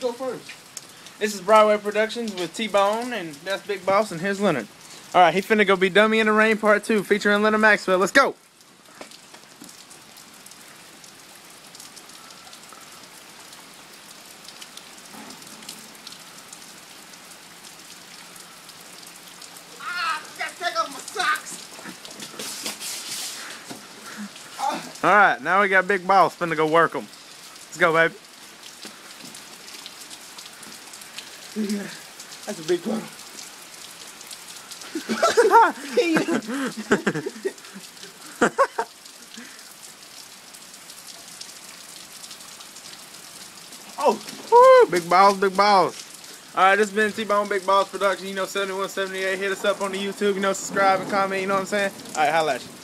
go first. This is Broadway Productions with T-Bone, and that's Big Boss, and here's Leonard. Alright, he finna go be Dummy in the Rain Part 2, featuring Leonard Maxwell. Let's go! Alright, now we got Big Boss finna go work them. Let's go, baby. That's a big one. Oh, woo, Big Boss, Big Boss. Alright, this has been T-Bone Big Boss Production. You know, 7178. Hit us up on the YouTube. You know, subscribe and comment. You know what I'm saying? Alright, holla at you.